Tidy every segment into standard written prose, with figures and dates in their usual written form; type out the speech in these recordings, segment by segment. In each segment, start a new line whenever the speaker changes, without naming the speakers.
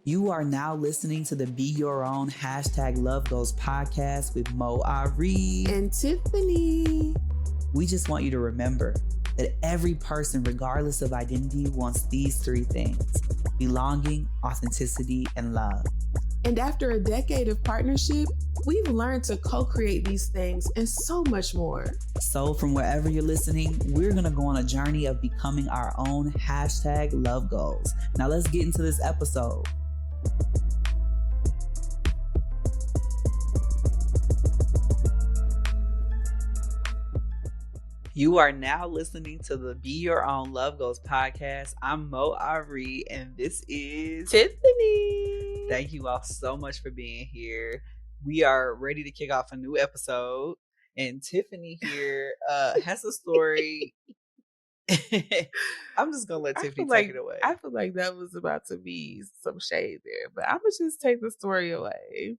You are now listening to the Be Your Own #LoveGoals podcast with Moe Ari
and Tiffany.
We just want you to remember that every person, regardless of identity, wants these three things: belonging, authenticity, and love.
And after a decade of partnership, we've learned to co-create these things and so much more.
So from wherever you're listening, we're going to go on a journey of becoming our own #LoveGoals. Now let's get into this episode. You are now listening to the Be Your Own Love Goals podcast. I'm Moe Ari, and this is
Tiffany.
Thank you all so much for being here. We are ready to kick off a new episode, and Tiffany here has a story. I'm just gonna let Tiffany take it away.
I feel like that was about to be some shade there, but I'm gonna just take the story away.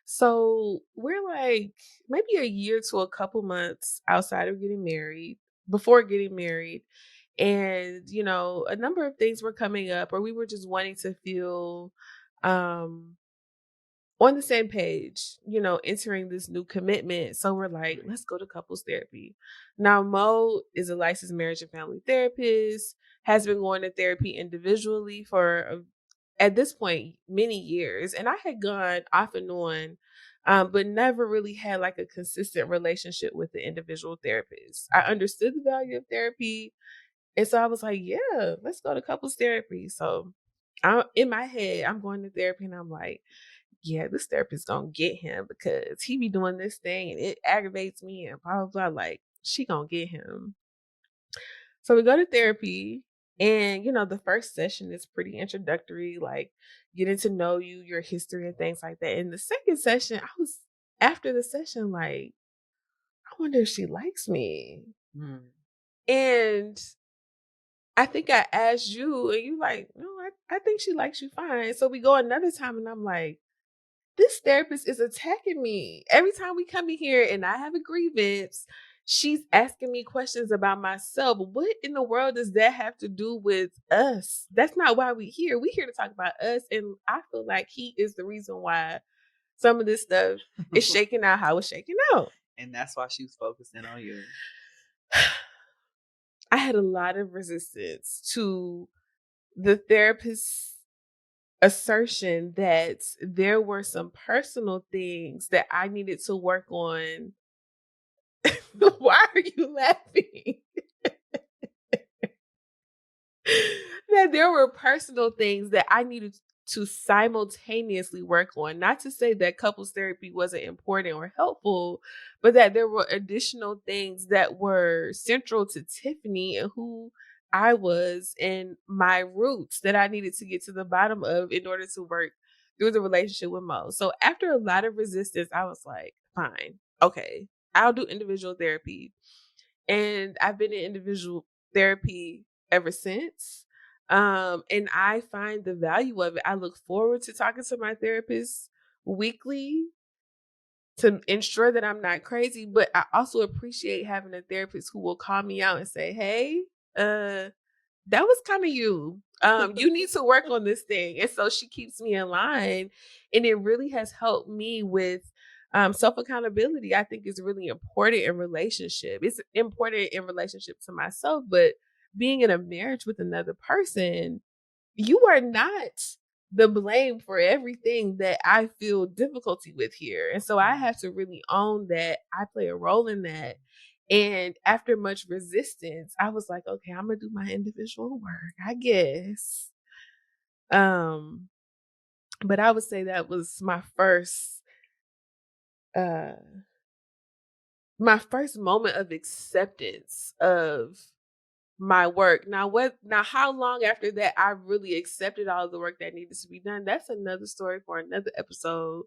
So we're like maybe a year to a couple months outside of getting married, before getting married. And, you know, a number of things were coming up, or we were just wanting to feel on the same page, you know, entering this new commitment. So we're like, let's go to couples therapy. Now, Mo is a licensed marriage and family therapist, has been going to therapy individually for at this point, many years. And I had gone off and on, but never really had like a consistent relationship with the individual therapist. I understood the value of therapy. And so I was like, yeah, let's go to couples therapy. So in my head, I'm going to therapy and I'm like, yeah, this therapist gonna get him because he be doing this thing and it aggravates me and blah, blah, blah. Like, she gonna get him. So we go to therapy. And, you know, the first session is pretty introductory, like getting to know you, your history and things like that. And the second session, after the session, like, I wonder if she likes me. And I think I asked you and you like, no, I think she likes you fine. So we go another time and I'm like, this therapist is attacking me. Every time we come in here and I have a grievance, she's asking me questions about myself. What in the world does that have to do with us? That's not why we're here. We're here to talk about us. And I feel like he is the reason why some of this stuff is shaking out how it's shaking out.
And that's why she was focusing on you.
I had a lot of resistance to the therapist's assertion that there were some personal things that I needed to work on. Why are you laughing? That there were personal things that I needed to simultaneously work on. Not to say that couples therapy wasn't important or helpful, but that there were additional things that were central to Tiffany and who I was and my roots that I needed to get to the bottom of in order to work through the relationship with Mo. So after a lot of resistance, I was like, fine, okay, I'll do individual therapy. And I've been in individual therapy ever since. And I find the value of it. I look forward to talking to my therapist weekly to ensure that I'm not crazy, but I also appreciate having a therapist who will call me out and say, hey, that was kind of you. You need to work on this thing. And so she keeps me in line. And it really has helped me with self-accountability. I think is really important in relationship. It's important in relationship to myself, but being in a marriage with another person, you are not the blame for everything that I feel difficulty with here. And so I have to really own that I play a role in that. And after much resistance, I was like, okay, I'm gonna do my individual work, I guess. But I would say that was my first moment of acceptance of my work. Now how long after that I really accepted all of the work that needed to be done, that's another story for another episode.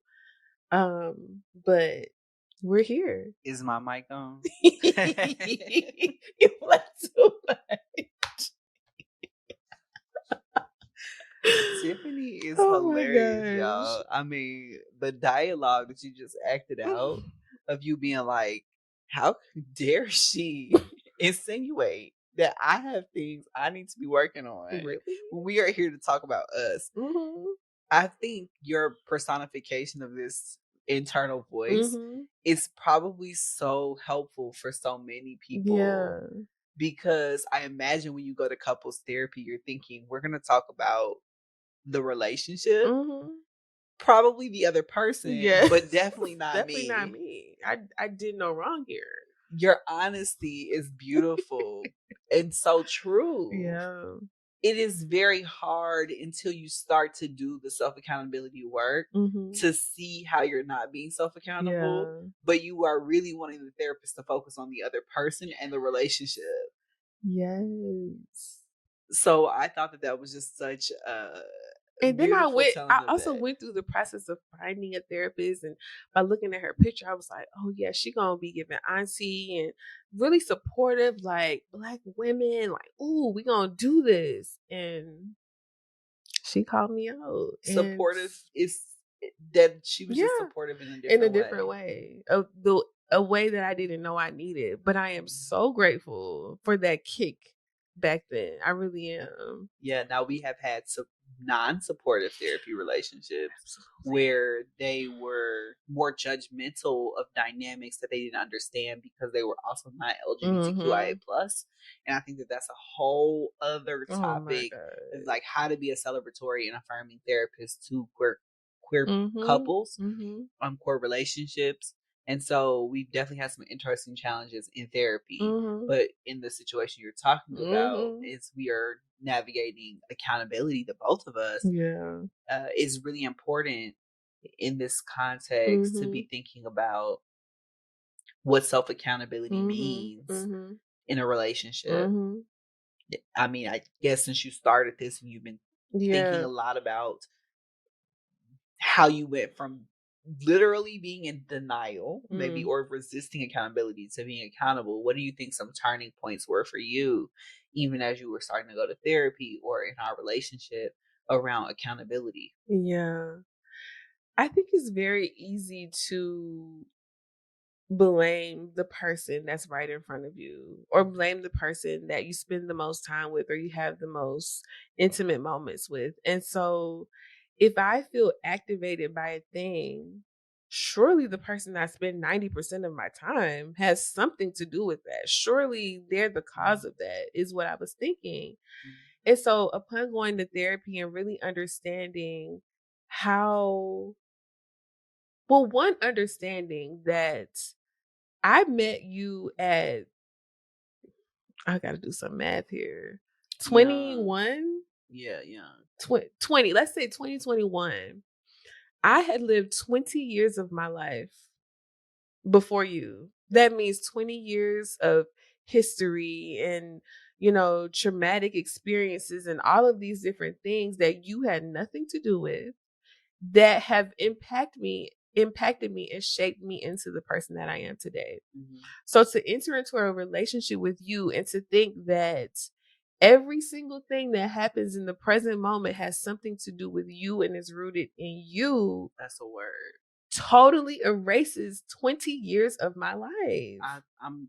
But we're here.
Is my mic on?
You laugh too much.
Tiffany is hilarious, y'all. I mean, the dialogue that you just acted out of you being like, how dare she insinuate that I have things I need to be working on.
Really?
We are here to talk about us.
Mhm.
I think your personification of this internal voice
Mhm.
is probably so helpful for so many people
Yeah.
because I imagine when you go to couples therapy, you're thinking, we're going to talk about the relationship,
Mhm.
probably the other person,
Yes.
but definitely not
Definitely not
me.
me. I did no wrong here.
Your honesty is beautiful and so true.
Yeah.
It is very hard until you start to do the self accountability work
Mhm.
to see how you're not being self accountable,
Yeah.
but you are really wanting the therapist to focus on the other person and the relationship.
Yes.
So I thought that that was just such a
And then
beautiful
I
telling of
also
that.
went through the process of finding a therapist, and by looking at her picture, I was like, "Oh yeah, she gonna be giving auntie and really supportive, like Black women. Like, ooh, we gonna do this." And she called me out, and
Supportive is that she was just
yeah,
supportive in a
in a
different
different
way.
way, a way that I didn't know I needed. But I am so grateful for that kick back then. I really am.
Yeah, now we have had some non-supportive therapy relationships
Absolutely.
where they were more judgmental of dynamics that they didn't understand because they were also not LGBTQIA
Mhm.
plus. And I think that that's a whole other
Oh my
topic, is
god.
like how to be a celebratory and affirming therapist to queer
Mhm.
couples,
Mhm.
core relationships. And so we've definitely had some interesting challenges in therapy.
Mhm.
But in the situation you're talking about,
Mhm.
is we are navigating accountability, the both of us,
Yeah.
is really important in this context to
Mhm.
be thinking about what self accountability
Mhm.
means
Mhm.
in a relationship.
Mhm.
I mean, I guess since you started this and you've been thinking
Yeah.
a lot about how you went from literally being in denial, maybe,
Mm.
or resisting accountability to being accountable. What do you think some turning points were for you, even as you were starting to go to therapy or in our relationship around accountability?
Yeah. I think it's very easy to blame the person that's right in front of you, or blame the person that you spend the most time with, or you have the most intimate moments with. And so if I feel activated by a thing, surely the person I spend 90% of my time has something to do with that. Surely they're the cause of that, is what I was thinking.
Mhm.
And so upon going to therapy and really understanding how, well, one, understanding that I met you at, I gotta do some math here.
Young.
21?
Yeah, young.
20, let's say 2021. I had lived 20 years of my life before you. That means 20 years of history and, traumatic experiences and all of these different things that you had nothing to do with, that have impacted me and shaped me into the person that I am today.
Hmm.
So to enter into a relationship with you and to think that every single thing that happens in the present moment has something to do with you and is rooted in you
That's a word.
totally erases 20 years of my life.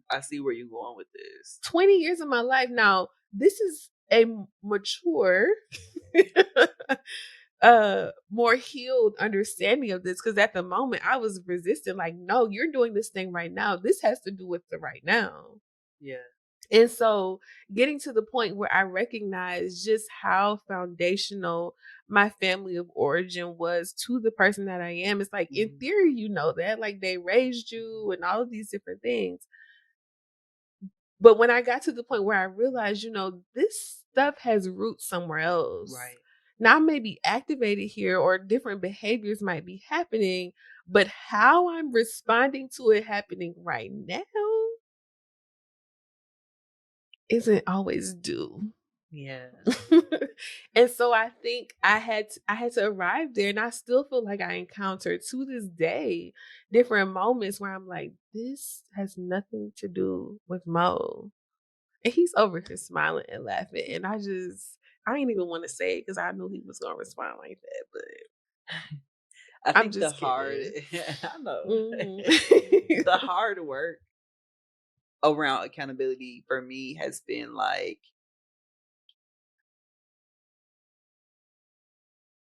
I see where you're going with this.
20 years of my life. Now, this is a mature more healed understanding of this, because at the moment I was resistant, like, no, you're doing this thing right now. This has to do with the right now.
Yeah.
And so getting to the point where I recognize just how foundational my family of origin was to the person that I am. It's like, in
Hmm.
theory, you know that, like, they raised you and all of these different things. But when I got to the point where I realized, this stuff has roots somewhere else.
Right.
Now I may be activated here or different behaviors might be happening, but how I'm responding to it happening right now isn't always due.
Yeah.
And so I think I had to arrive there, and I still feel like I encountered to this day different moments where I'm like, this has nothing to do with Mo. And he's over here smiling and laughing. And I didn't even want to say it because I knew he was gonna respond like that, but
I
I'm
think the
just
hard,
kidding.
I know,
Mhm.
the hard work around accountability for me has been like,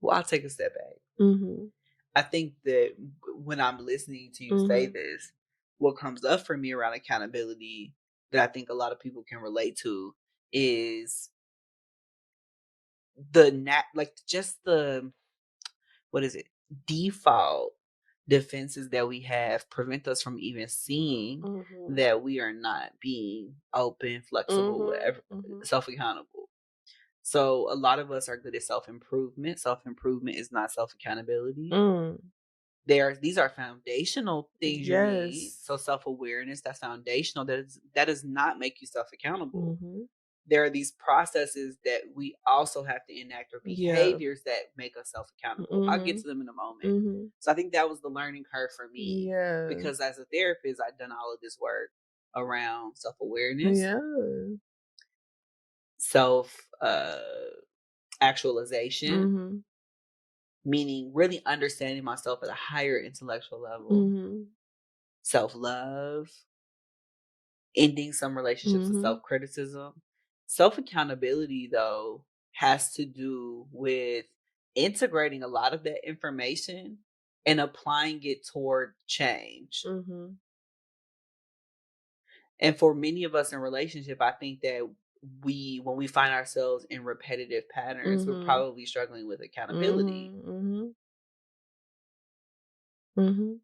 well, I'll take a step back.
Mhm.
I think that when I'm listening to you say
Mhm.
this, what comes up for me around accountability that I think a lot of people can relate to is like just the what is it? Default defenses that we have prevent us from even seeing
Mhm.
that we are not being open, flexible,
Mhm.
whatever,
Mhm.
self accountable. So a lot of us are good at self improvement. Self improvement is not self accountability.
Mm.
These are foundational things you need.
Yes.
So self awareness, that's foundational. That does not make you self accountable.
Mhm.
There are these processes that we also have to enact or
Yeah.
behaviors that make us self accountable. I'll get
Mhm.
to them in a moment.
Mhm.
So I think that was the learning curve for me
Yeah.
because as a therapist, I've done all of this work around self awareness,
Yeah.
self actualization,
Mhm.
meaning really understanding myself at a higher intellectual level,
Mhm.
self love, ending some relationships with
Mhm.
self criticism. Self accountability, though, has to do with integrating a lot of that information and applying it toward change.
Mhm.
And for many of us in relationship, I think that when we find ourselves in repetitive patterns, we're
Mhm.
probably struggling with accountability.
Mhm. Mhm. Mhm.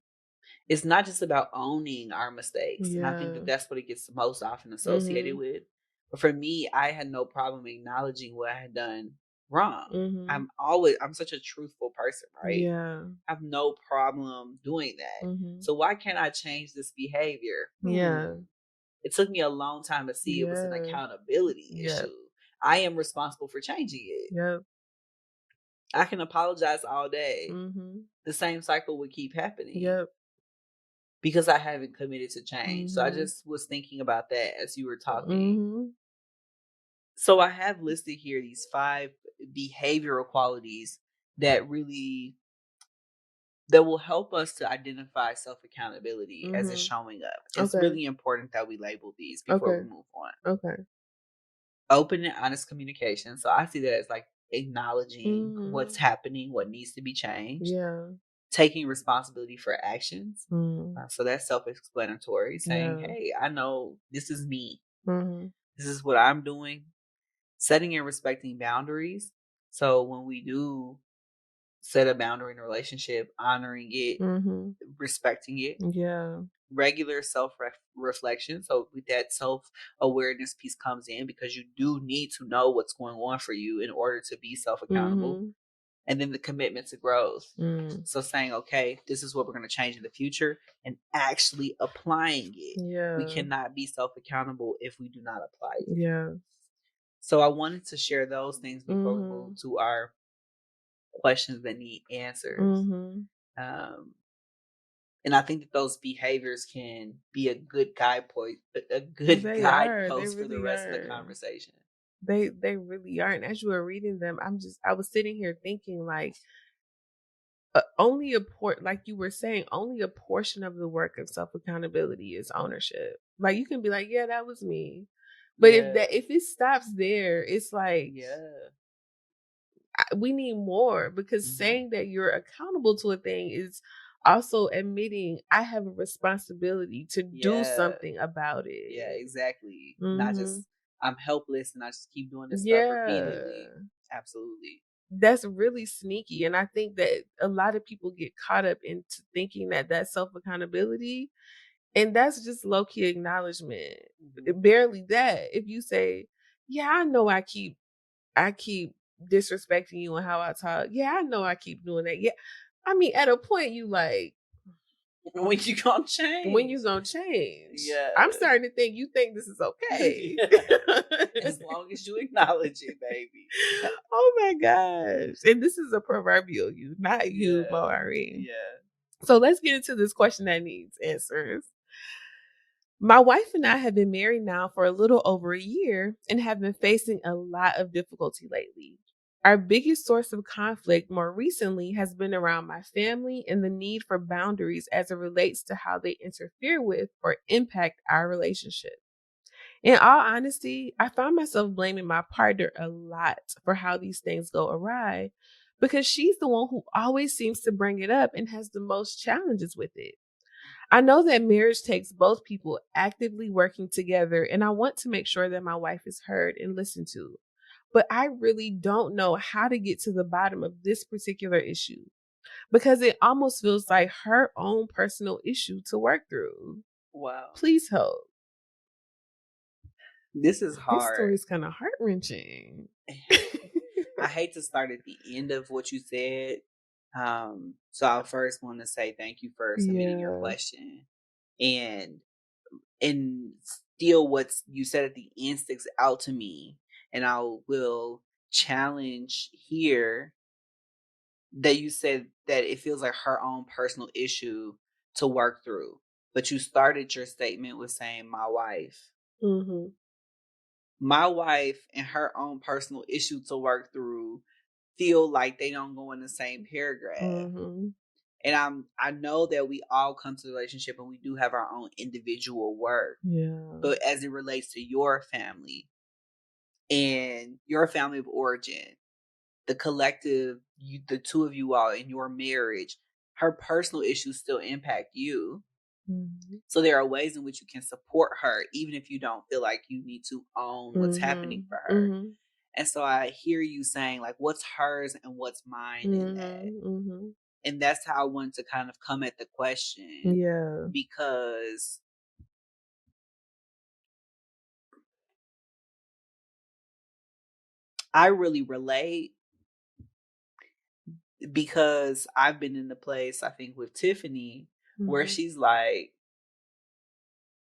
It's not just about owning our mistakes, and I think that
Yeah.
that's what it gets most often associated
Mhm.
with. But for me, I had no problem acknowledging what I had done wrong.
Mhm.
I'm such a truthful person, right?
Yeah.
I have no problem doing that.
Mhm.
So why can't I change this behavior?
Yeah.
It took me a long time to see it was an
Yeah.
accountability
Yep.
issue. I am responsible for changing it.
Yep.
I can apologize all day.
Mhm.
The same cycle would keep happening
Yep.
because I haven't committed to change. So I
Mhm.
just was thinking about that as you were talking.
Mhm.
So I have listed here these 5 behavioral qualities that really that will help us to identify self-accountability as it's
Mhm.
showing up. It's
Okay.
really important that we label these before we
Okay.
move on.
Okay.
Open and honest communication. So I see that as like acknowledging what's
Mhm.
happening, what needs to be changed,
Yeah.
taking responsibility for actions.
Mhm.
So that's self-explanatory, saying,
Yeah.
"Hey, I know this is me.
Mhm.
This is what I'm doing." Setting and respecting boundaries. So when we do set a boundary in a relationship, honoring it,
Mhm.
respecting it,
Yeah.
regular self reflection. So with that self awareness piece comes in because you do need to know what's going on for you in order to be self accountable.
Mhm.
And then the commitment to growth.
Mm.
So saying, okay, this is what we're going to change in the future and actually applying it. We
Yeah.
cannot be self accountable if we do not apply it.
Yeah.
So I wanted to share those things before we move
Mhm.
to our questions that need answers.
Mhm.
Um, and I think that those behaviors can be a good a good
They are. They
guidepost for the
really
rest of the
are.
conversation.
They really are. And as you were reading them, I was sitting here thinking like only like you were saying, only a portion of the work of self accountability is ownership. Like you can be like, yeah, that was me. But
Yeah,
if it stops there, it's like
yeah,
we need more because
hmm
saying that you're accountable to a thing is also admitting I have a responsibility to do
yeah,
something about
yeah,
it.
exactly. Not
Mhm.
just I'm helpless and I just keep doing this stuff repeatedly.
Yeah.
Absolutely.
That's really sneaky, and I think that a lot of people get caught up into thinking that that's self-accountability, and that's just low-key acknowledgement.
hmm
Barely that. If you say, "Yeah, I know I keep disrespecting you and how I talk. Yeah, I know I keep doing that." Yeah. I mean, at a point you like,
When you gonna
when
change?
you gonna change?
Yeah,
I'm starting to think you think this is okay.
yeah. As long as you acknowledge it, baby.
Oh my gosh. And this is a proverbial you, not you, Moe
Yeah,
Ari.
yeah.
So let's get into this question that needs answers. My wife and I have been married now for a little over a year and have been facing a lot of difficulty lately. Our biggest source of conflict more recently has been around my family and the need for boundaries as it relates to how they interfere with or impact our relationship. In all honesty, I find myself blaming my partner a lot for how these things go awry because she's the one who always seems to bring it up and has the most challenges with it. I know that marriage takes both people actively working together, and I want to make sure that my wife is heard and listened to. But I really don't know how to get to the bottom of this particular issue because it almost feels like her own personal issue to work through.
Wow.
Please help.
This is
This
hard.
story is kind of heart wrenching.
I hate to start at the end of what you said. So I first want to say thank you for submitting your
Yeah.
question. And still what you said at the end sticks out to me. And I will challenge here that you said that it feels like her own personal issue to work through. But you started your statement with saying my wife.
Mhm.
My wife and her own personal issue to work through feel like they don't go in the same paragraph.
Mhm.
And I know that we all come to the relationship and we do have our own individual work.
Yeah.
But as it relates to your family and your family of origin, the collective, the two of you all in your marriage, her personal issues still impact you.
Mhm.
So there are ways in which you can support her, even if you don't feel like you need to own what's happening
Mhm.
for her.
Mhm.
And so I hear you saying, like, what's hers and what's mine in that.
Mhm. Mhm.
And that's how I want to kind of come at the question
Yeah.
because I really relate because I've been in the place, I think, with Tiffany where
Mhm.
she's like,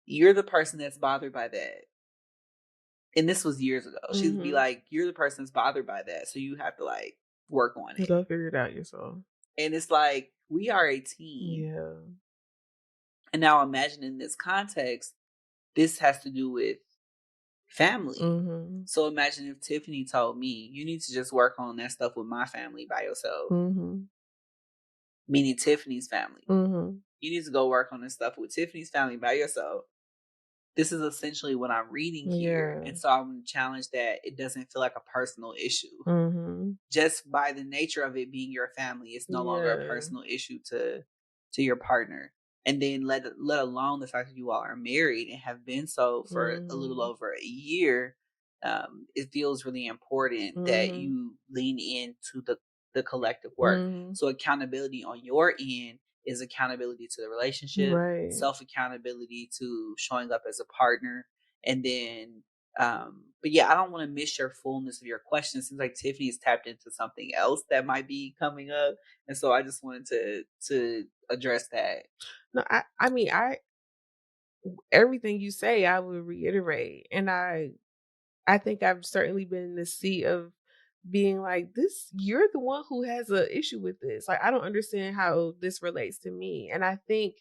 you're the person that's bothered by that. And this was years ago. She'd be
Mhm.
like, you're the person that's bothered by that. So you have to like work on it.
Go figure it out yourself.
And it's like, we are a team.
Yeah.
And now imagine in this context, this has to do with family.
Mhm.
So imagine if Tiffany told me, you need to just work on that stuff with my family by yourself,
Mhm.
meaning Tiffany's family.
Mhm.
You need to go work on this stuff with Tiffany's family by yourself. This is essentially what I'm reading here.
Yeah.
And so I'm challenged that it doesn't feel like a personal issue.
Mhm.
Just by the nature of it being your family, it's no longer a
Yeah.
personal issue to your partner. And then let alone the fact that you all are married and have been so for a little
Mhm.
over a year, it feels really important that
Mhm.
you lean into the collective work.
Mhm.
So accountability on your end is accountability to the relationship,
Right.
self accountability to showing up as a partner, and then but yeah, I don't want to miss your fullness of your question. It seems like Tiffany's tapped into something else that might be coming up. And so I just wanted to address that.
No, I mean, I everything you say, I would reiterate, and I think I've certainly been in the seat of being like, this, you're the one who has an issue with this. Like, I don't understand how this relates to me. And I think,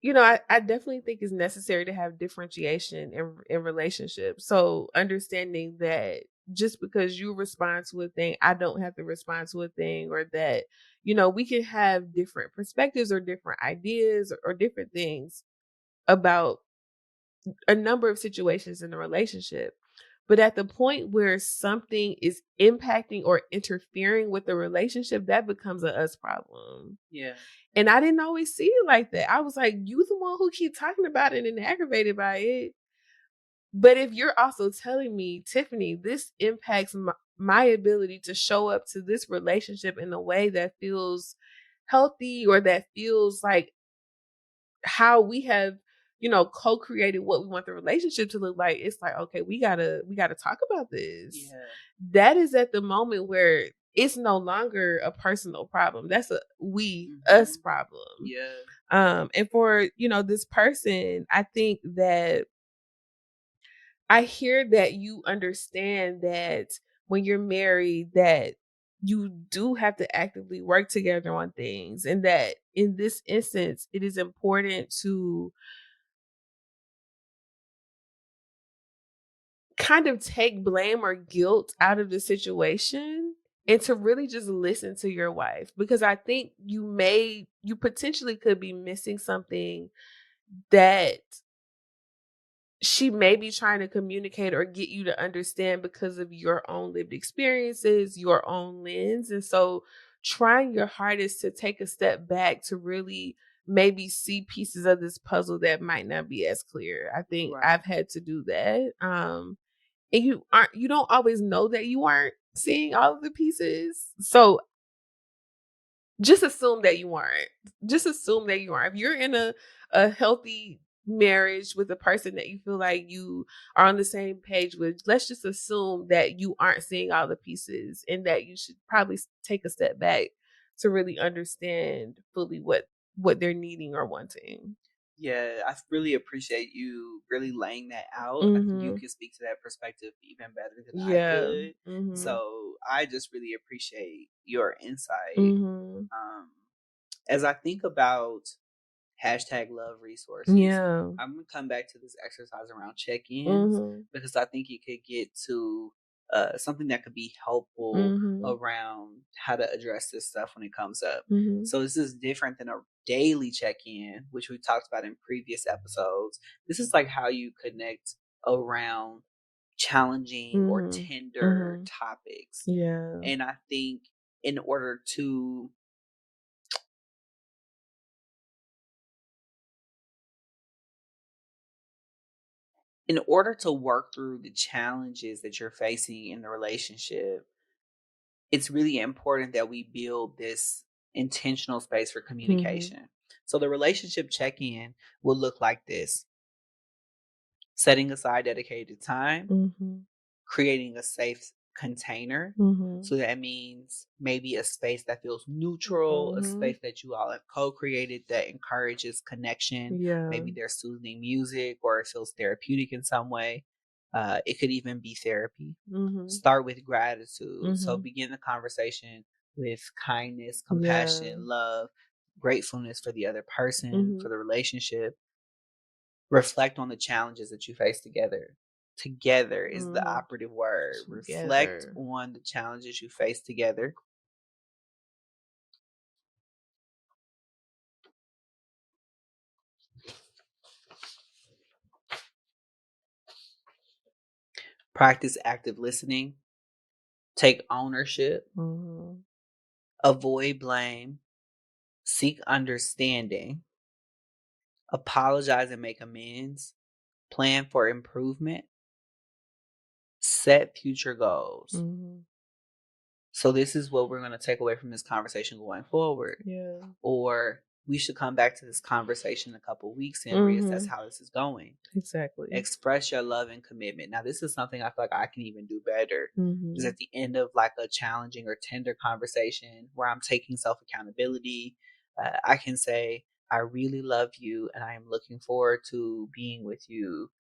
I definitely think it's necessary to have differentiation in relationships. So understanding that just because you respond to a thing, I don't have to respond to a thing, or that, we can have different perspectives or different ideas or different things about a number of situations in a relationship. But at the point where something is impacting or interfering with the relationship, that becomes a us problem.
Yeah.
And I didn't always see it like that. I was like, you the one who keep talking about it and aggravated by it. But if you're also telling me, Tiffany, this impacts my ability to show up to this relationship in a way that feels healthy, or that feels like how we have, co-created what we want the relationship to look like, it's like, okay, we gotta talk about this.
Yeah.
That is at the moment where it's no longer a personal problem. That's a us
Hmm.
problem.
Yeah.
And for, this person, I think that I hear that you understand that when you're married, that you do have to actively work together on things, and that in this instance, it is important to kind of take blame or guilt out of the situation, and to really just listen to your wife, because I think you potentially could be missing something that she may be trying to communicate or get you to understand because of your own lived experiences, your own lens. And so trying your hardest to take a step back to really maybe see pieces of this puzzle that might not be as clear. I think
Right.
I've had to do that. And you don't always know that you aren't seeing all of the pieces. So just assume that you aren't. Just assume that you aren't. If you're in a healthy marriage with a person that you feel like you are on the same page with, let's just assume that you aren't seeing all the pieces and that you should probably take a step back to really understand fully what they're needing or wanting.
Yeah, I really appreciate you really laying that out. I think you
Mhm.
can speak to that perspective even better than I
Yeah.
could.
Mhm.
So I just really appreciate your insight.
Mhm.
Um, as I think about hashtag love resources,
Yeah.
I'm gonna come back to this exercise around check-ins
Mhm.
because I think it could get to something that could be helpful
Mhm.
around how to address this stuff when it comes up.
Mhm.
So this is different than a daily check-in, which we talked about in previous episodes. This is like how you connect around challenging or
Mhm.
tender
Mhm.
topics.
Yeah.
And I think in order to in order to work through the challenges that you're facing in the relationship, it's really important that we build this intentional space for
Mhm.
communication. So the relationship check-in will look like this: setting aside dedicated time,
Mhm.
creating a safe container.
Mhm.
So that means maybe a space that feels neutral, a
Mhm.
space that you all have co-created that encourages connection.
Yeah.
Maybe there's soothing music or it feels therapeutic in some way. It could even be therapy.
Mhm.
Start with gratitude. So
Mhm.
begin the conversation with kindness,
Yeah.
compassion, love, gratefulness for the other person, for
Mhm.
the relationship. Reflect on the challenges that you face together. Together is the
Mhm.
operative word. Reflect
Together.
on the challenges you face together. Practice active listening. Take ownership.
Mhm.
Avoid blame. Seek understanding. Apologize and make amends. Plan for improvement. Set future goals.
Mhm.
So this is what we're going to take away from this conversation going forward.
Yeah.
Or we should come back to this conversation in a couple weeks and reassess
Mhm.
how this is going.
Exactly.
Express your love and commitment. Now, this is something I feel like I can even do better. Is
Mhm.
at the end of like a challenging or tender conversation where I'm taking self accountability, I can say, I really love you and I am looking forward to being with you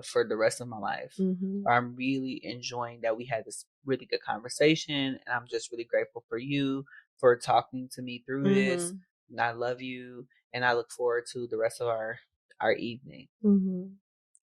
for the rest of my life.
Mhm.
Or I'm really enjoying that we had this really good conversation and I'm just really grateful for you for talking to me through this.
Mhm.
And I love you and I look forward to the rest of our evening.
Mhm.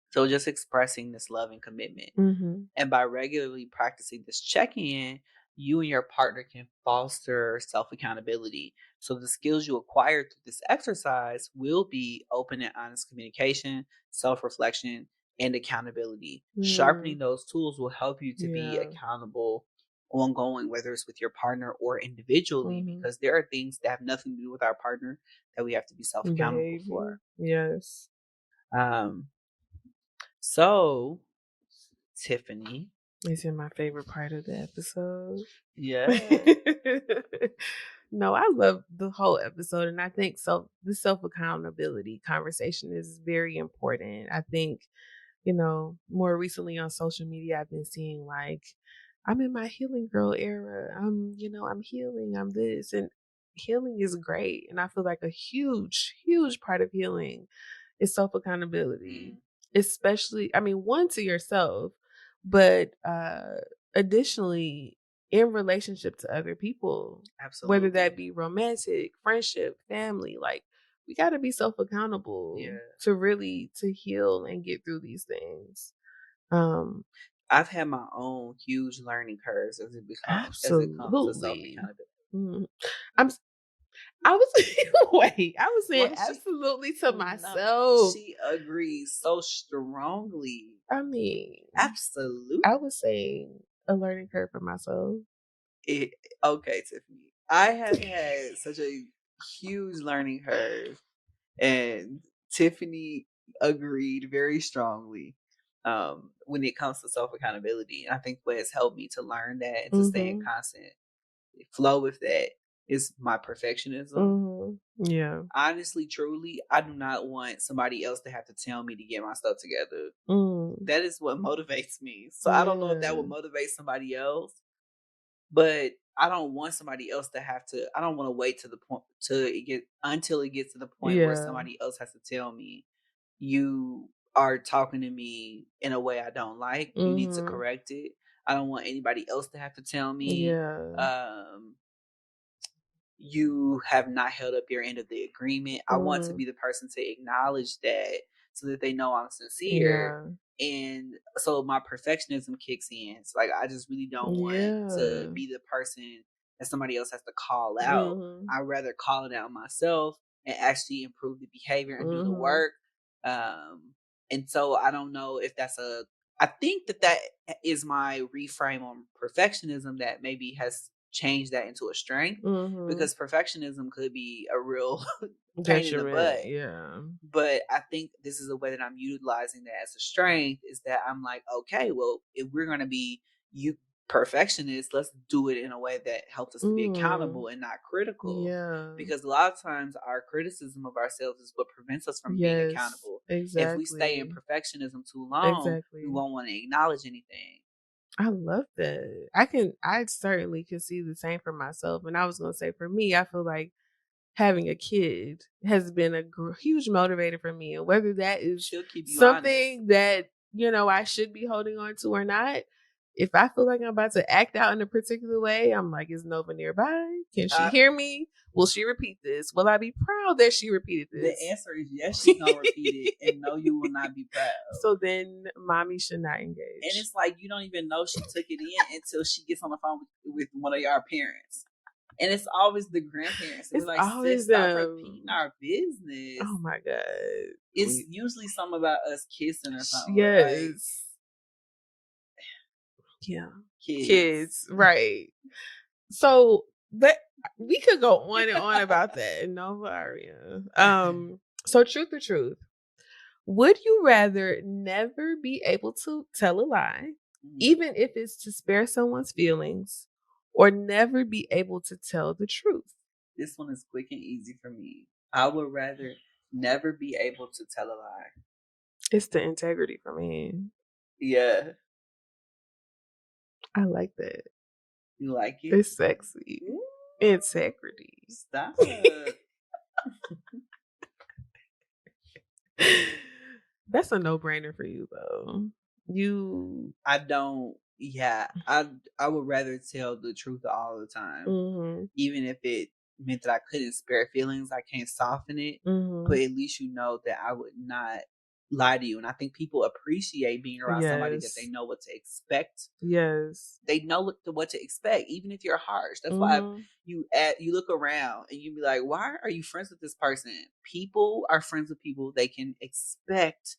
So just expressing this love and commitment.
Mhm.
And by regularly practicing this checking in, you and your partner can foster self accountability. So the skills you acquire through this exercise will be open and honest communication, self reflection, and accountability. Sharpening
Mhm.
those tools will help you to be
Yeah.
accountable ongoing, whether it's with your partner or individually,
Mhm.
because there are things that have nothing to do with our partner that we have to be self accountable
Baby.
for.
Yes.
Um, so Tiffany.
It's in my favorite part of the episode.
Yeah.
No, I love the whole episode, and I think the self accountability conversation is very important. I think, more recently on social media, I've been seeing like, I'm in my healing girl era. I'm healing. I'm this, and healing is great, and I feel like a huge, huge part of healing is self accountability,
Mm,
especially, I mean, one to yourself, but additionally in relationship to other people, whether that
absolutely.
be romantic, friendship, family, like we got to be self accountable
Yeah.
to really to heal and get through these things. Um
I've had my own huge learning curves as it comes to self
Absolutely.
accountability.
Mhm. I'm I was wait, I was saying
What was she?
absolutely to
No,
myself.
she agrees so strongly.
I mean,
Absolutely.
I was saying a learning curve for myself.
It, okay, Tiffany. I have had such a huge learning curve, and Tiffany agreed very strongly when it comes to self accountability. And I think what has helped me to learn that and to stay in
Mhm.
constant flow with that is my perfectionism.
Mhm. Yeah.
Honestly, truly, I do not want somebody else to have to tell me to get my stuff together.
Mm.
That is what motivates me. So I don't know if that would
Yeah.
motivate somebody else, but I don't want somebody else to have to. I don't want to wait to the point to it get until it gets to the point where
Yeah.
somebody else has to tell me you are talking to me in a way I don't like. You need to
Mhm.
correct it. I don't want anybody else to have to tell me.
Yeah.
Um, you have not held up your end of the agreement. I want to
Mhm.
be the person to acknowledge that so that they know I'm sincere.
Yeah.
And so my perfectionism kicks in. It's like I just really don't want to
Yeah.
be the person that somebody else has to call out.
Mhm.
I'd rather call it out myself and actually improve the behavior and do the
Mhm.
work. And so I don't know if that's a I think that that is my reframe on perfectionism that maybe has changed that into a strength
Mhm.
because perfectionism could be a real pain in the
Detriment.
butt.
Yeah.
But I think this is a way that I'm utilizing that as a strength is that I'm like, okay, well, if we're going to be you perfectionists, let's do it in a way that helps us to be
Mm.
accountable and not critical.
Yeah.
Because a lot of times our criticism of ourselves is what prevents us from being
Yes.
accountable. If we stay in
Exactly.
perfectionism too long, we
Exactly.
won't want to acknowledge anything.
I love that. I certainly can see the same for myself. And I was gonna say for me, I feel like having a kid has been a huge motivator for me, and whether that is
She'll keep you honest.
something that, I should be holding on to or not, if I feel like I'm about to act out in a particular way, I'm like, "Is Nova nearby? Can she
Uh,
hear me? Will she repeat this? Will I be proud that she repeated
the
this?"
answer is yes, she's gonna repeat it, and no, you will not be proud.
So then mommy should not
And
engage.
it's like you don't even know she took it in until she gets on the phone with one of your parents. And it's always the grandparents. And we're
It's
like, sis,
always
stop repeating
them.
our business.
Oh my god.
It's
We
usually something about us kissing or something. We're like,
yes. Yeah.
kids.
Kids, right. So that we could go on and on about that. Nova Aria. So truth or truth, would you rather never be able to tell a lie,
Mm,
even if it's to spare someone's feelings, or never be able to tell the truth?
this one is quick and easy for me. I would rather never be able to tell a lie.
It's the integrity for me.
Yeah.
I like that.
You like it?
It's sexy.
Ooh,
Integrity.
stop.
That's a no-brainer for you though. You
I don't yeah, I would rather tell the truth all the time.
mhm.
Even if it meant that I couldn't spare feelings, I can't soften it, but
Mhm.
at least you know that I would not lie to you. And I think people appreciate being around somebody that they
Yes.
know what to expect.
Yes.
They know what to expect, even if you're harsh. That's why
Mhm.
you look around and you be like, why are you friends with this person? People are friends with people they can expect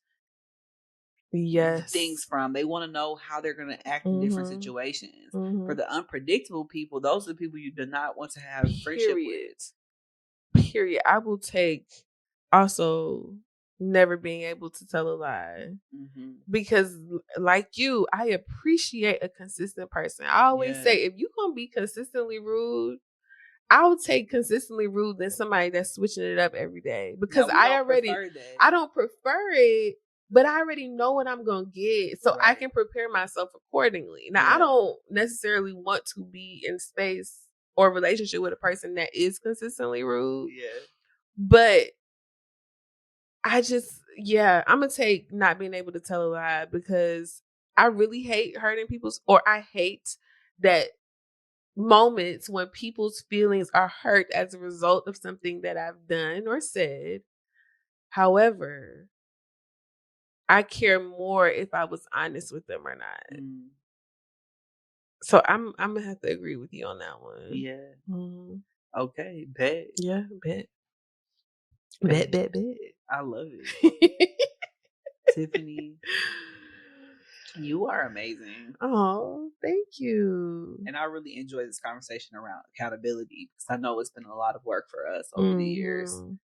things
Yes.
from. They want to know how they're going to act in different
Mhm.
situations. For
Mhm.
the unpredictable people, those are the people you do not want to have friendship with.
Period. Period. I will take also never being able to tell a lie
Hmm.
because like you, I appreciate a consistent person. I always
Yeah.
say if you going to be consistently rude, I'll take consistently rude than somebody that's switching it up every day
Now
because
we don't prefer that.
I don't prefer it, but I already know what I'm going to get. So I
Right.
can prepare myself accordingly. Now, I
Yeah.
don't necessarily want to be in space or relationship with a person that is consistently rude,
Yeah.
but yeah, I'm going to take not being able to tell a lie because I really hate hurting people's, or I hate that moments when people's feelings are hurt as a result of something that I've done or said. However, I care more if I was honest with them or not.
Mm.
So I'm gonna have to agree with you on that one.
Yeah.
Mhm.
Okay, bet.
Yeah, bet. Bet.
I love it. Tiffany, you are amazing.
Oh, thank you.
And I really enjoy this conversation around accountability because I know it's been a lot of work for us over the years.
Mhm.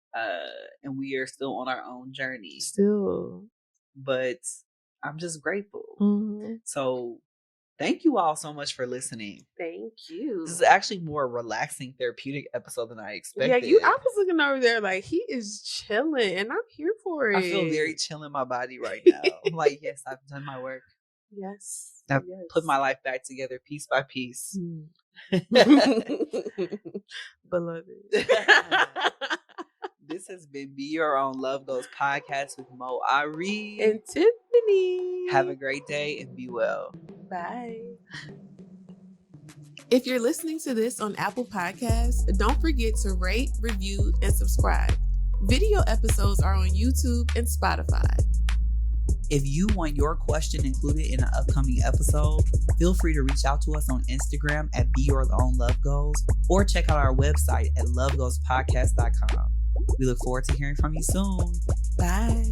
And we are still on our own journey.
Still.
But I'm just grateful.
Mhm.
So thank you all so much for listening.
Thank you.
This is actually more a relaxing, therapeutic episode than I
Yeah,
expected.
I was looking over there like he is chilling, and I'm here for it.
I feel very chill in my body right now. I'm like, yes, I've done my work.
Yes.
I've put my life back together piece by piece.
Beloved.
This has been Be Your Own Love Goes podcast with Moe Ari
and Tiffany.
Have a great day and be well.
Bye. If you're listening to this on Apple Podcasts, don't forget to rate, review, and subscribe. Video episodes are on YouTube and Spotify.
If you want your question included in an upcoming episode, feel free to reach out to us on Instagram at Be Your Own Love Goals or check out our website at lovegoalspodcast.com. We look forward to hearing from you soon.
Bye.